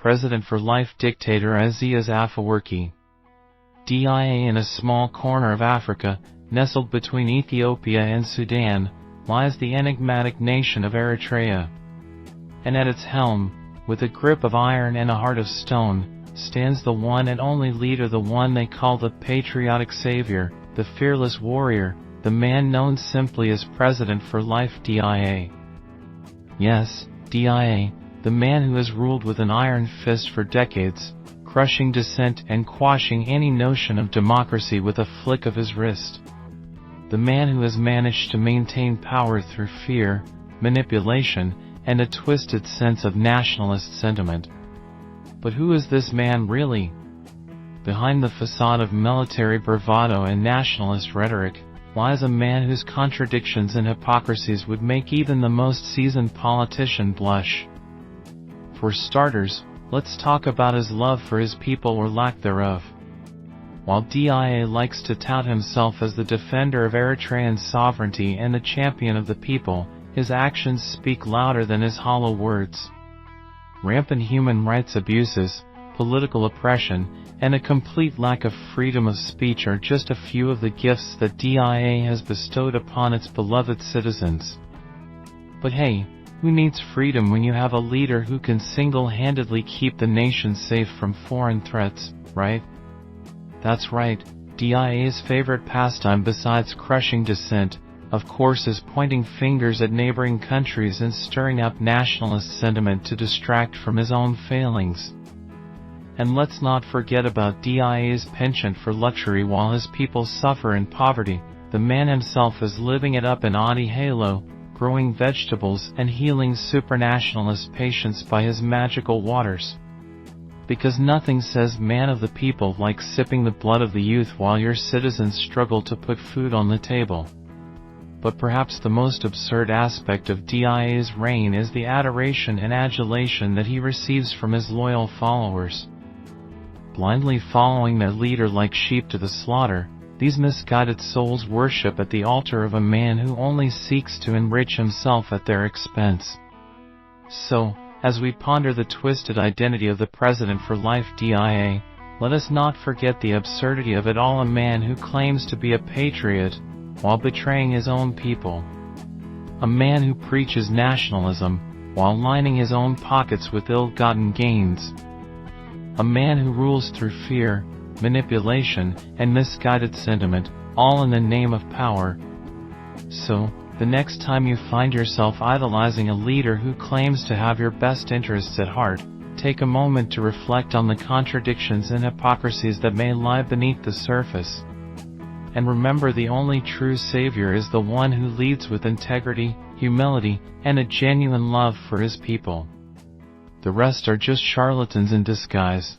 President for Life Dictator Iseyas Afeworki. DIA in a small corner of Africa, nestled between Ethiopia and Sudan, lies the enigmatic nation of Eritrea. And at its helm, with a grip of iron and a heart of stone, stands the one and only leader, the one they call the patriotic savior, the fearless warrior, the man known simply as President for Life DIA. Yes, DIA, the man who has ruled with an iron fist for decades, crushing dissent and quashing any notion of democracy with a flick of his wrist. The man who has managed to maintain power through fear, manipulation, and a twisted sense of nationalist sentiment. But who is this man really? Behind the facade of military bravado and nationalist rhetoric, lies a man whose contradictions and hypocrisies would make even the most seasoned politician blush. For starters, let's talk about his love for his people or lack thereof. While DIA likes to tout himself as the defender of Eritrean sovereignty and the champion of the people, his actions speak louder than his hollow words. Rampant human rights abuses, political oppression, and a complete lack of freedom of speech are just a few of the gifts that DIA has bestowed upon its beloved citizens. But hey, who needs freedom when you have a leader who can single-handedly keep the nation safe from foreign threats, right? That's right, DIA's favorite pastime besides crushing dissent, of course, is pointing fingers at neighboring countries and stirring up nationalist sentiment to distract from his own failings. And let's not forget about DIA's penchant for luxury while his people suffer in poverty. The man himself is living it up in Adi Halo, growing vegetables and healing supranationalist patients by his magical waters. Because nothing says man of the people like sipping the blood of the youth while your citizens struggle to put food on the table. But perhaps the most absurd aspect of DIA's reign is the adoration and adulation that he receives from his loyal followers. Blindly following their leader like sheep to the slaughter, these misguided souls worship at the altar of a man who only seeks to enrich himself at their expense. So, as we ponder the twisted identity of the President for Life DIA, let us not forget the absurdity of it all: a man who claims to be a patriot, while betraying his own people. A man who preaches nationalism, while lining his own pockets with ill-gotten gains. A man who rules through fear, manipulation, and misguided sentiment, all in the name of power. So, the next time you find yourself idolizing a leader who claims to have your best interests at heart, take a moment to reflect on the contradictions and hypocrisies that may lie beneath the surface. And remember, the only true savior is the one who leads with integrity, humility, and a genuine love for his people. The rest are just charlatans in disguise.